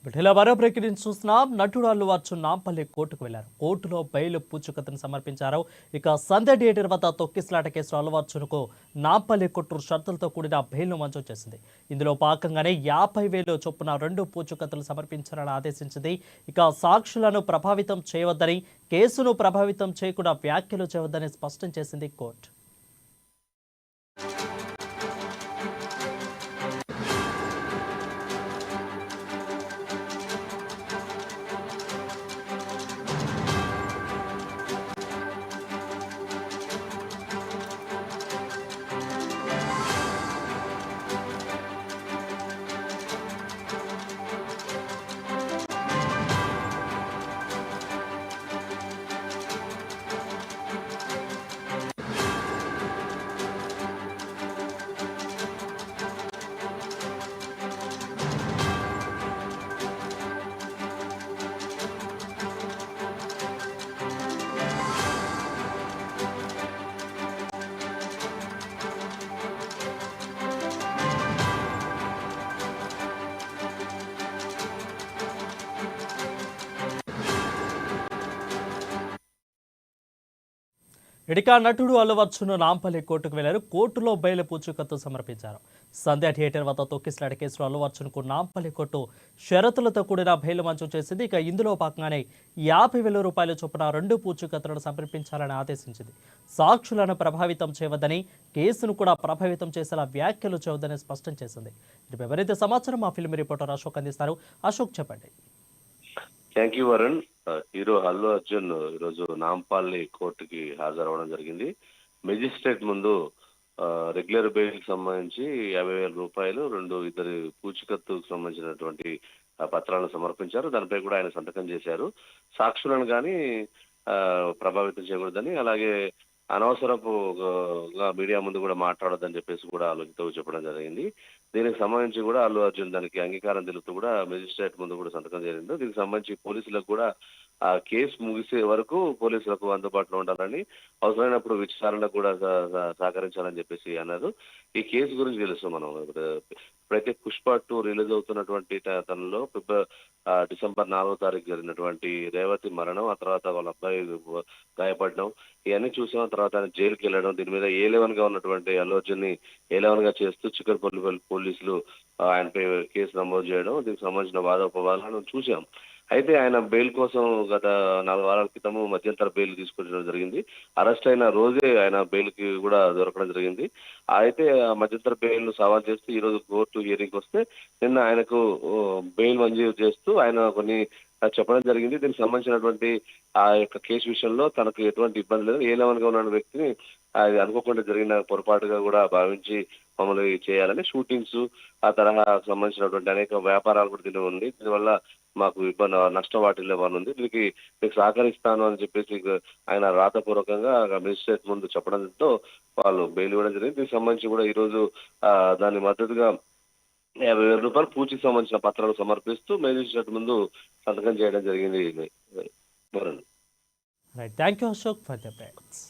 వీటిలో మరో breaking news చూస్తున్నాం. నటుడు అల్లు అర్జున్ నాంపల్లి కోర్టుకు వెళ్లారు. కోర్టులో బెయిల్ పూచుకతను సమర్పించారు. ఇక సంధ్య థియేటర్ వద్ద తొక్కిసలాట కేసులో అల్లు అర్జున్కు నాంపల్లి కోర్టు షరతులతో కూడిన బెయిల్ను మంజూరు చేసింది. ఇందులో భాగంగానే 50,000 చొప్పున 2 పూచుకతులు సమర్పించాలని ఆదేశించింది. ఇక సాక్షులను ప్రభావితం చేయవద్దని, కేసును ప్రభావితం చేయకుండా వ్యాఖ్యలు చేయవద్దని స్పష్టం చేసింది కోర్టు. ఇక నటుడు అల్లు అర్జున్ నాంపల్లి కోర్టుకు వెళ్లారు. కోర్టులో బెయిల్ పూచుకత్తు సమర్పించారు. సంధ్య థియేటర్ వద్ద తొక్కిసలాట కేసులో అల్లు అర్జున్కు నాంపల్లి కోర్టు షరతులతో కూడిన బెయిల్ మంజూరు చేసింది. ఇక ఇందులో భాగంగానే 50,000 రూపాయల చొప్పున 2 పూచుకత్తులను సమర్పించాలని ఆదేశించింది. సాక్షులను ప్రభావితం చేయవద్దని, కేసును కూడా ప్రభావితం చేసేలా వ్యాఖ్యలు చేయవద్దని స్పష్టం చేసింది. దీనిపై మరింత సమాచారం మా ఫిల్మ్ రిపోర్టర్ అశోక్ అందిస్తారు. అశోక్, చెప్పండి. Thank you Varun. Hero Allu Arjun ఈరోజు నాంపల్లి కోర్టుకి హాజరవడం జరిగింది. మెజిస్ట్రేట్ ముందు రెగ్యులర్ బెయిల్ సంబంధించి 50,000 రూపాయలు, ఇద్దరు పూచికత్తుకు సంబంధించినటువంటి పత్రాలను సమర్పించారు. దానిపై కూడా ఆయన సంతకం చేశారు. సాక్షులను కానీ ప్రభావితం చేయకూడదని, అలాగే అనవసరపు మీడియా ముందు కూడా మాట్లాడొద్దని చెప్పేసి కూడా ఆలోచితో చెప్పడం జరిగింది. దీనికి సంబంధించి కూడా అల్లు అర్జున్ దానికి అంగీకారం తెలుపుతూ కూడా మెజిస్ట్రేట్ ముందు కూడా సంతకం జరిగింది. దీనికి సంబంధించి పోలీసులకు కూడా ఆ కేసు ముగిసే వరకు పోలీసులకు అందుబాటులో ఉండాలని, అవసరమైనప్పుడు విచారణకు కూడా సహకరించాలని చెప్పేసి అన్నారు. ఈ కేసు గురించి తెలుసు మనం ఇప్పుడైతే పుష్ప 2 రిలీజ్ అవుతున్నటువంటి తనలో డిసెంబర్ 4వ తారీఖు జరిగినటువంటి రేవతి మరణం, ఆ తర్వాత వాళ్ళ అబ్బాయి గాయపడడం, ఇవన్నీ చూసిన తర్వాత ఆయన జైలుకి వెళ్ళడం, దీని మీద A11 గా ఉన్నటువంటి అల్లు అర్జున్ ని A11 గా చేస్తూ చిక్కడపల్లి పోలీసులు ఆయనపై కేసు నమోదు చేయడం, దీనికి సంబంధించిన వాదోపవాదాలను చూసాం. అయితే ఆయన బెయిల్ కోసం గత 4 వారాల క్రితము మధ్యంతర బెయిల్ తీసుకొచ్చడం జరిగింది. అరెస్ట్ అయిన రోజే ఆయన బెయిల్ కి కూడా దొరకడం జరిగింది. అయితే ఆ మధ్యంతర బెయిల్ ను సవాల్ చేస్తూ ఈ రోజు కోర్టు హియరింగ్ వస్తే నిన్న ఆయనకు బెయిల్ మంజూరు చేస్తూ ఆయన కొన్ని చెప్పడం జరిగింది. దీనికి సంబంధించినటువంటి ఆ యొక్క కేసు విషయంలో తనకు ఎటువంటి ఇబ్బంది లేదు, A11 గా ఉన్న వ్యక్తిని అది అనుకోకుండా జరిగిన పొరపాటుగా కూడా భావించి మమ్మల్ని చేయాలని, షూటింగ్స్ ఆ తరహాకు సంబంధించినటువంటి అనేక వ్యాపారాలు కూడా దీనిలో ఉంది, దీనివల్ల మాకు ఇబ్బంది నష్టం వాటిల్లేమని ఉంది, మీకు సహకరిస్తాను అని చెప్పేసి ఆయన రాతపూర్వకంగా మెజిస్ట్రేట్ ముందు చెప్పడంతో వాళ్ళు బెయిల్ ఇవ్వడం జరిగింది. దీనికి సంబంధించి కూడా ఈరోజు దాని మద్దతుగా 50,000 రూపాయలు పూచికి సంబంధించిన పత్రాలు సమర్పిస్తూ మేజిస్ట్రేట్ ముందు సంతకం చేయడం జరిగింది. Thank you Ashok for the updates.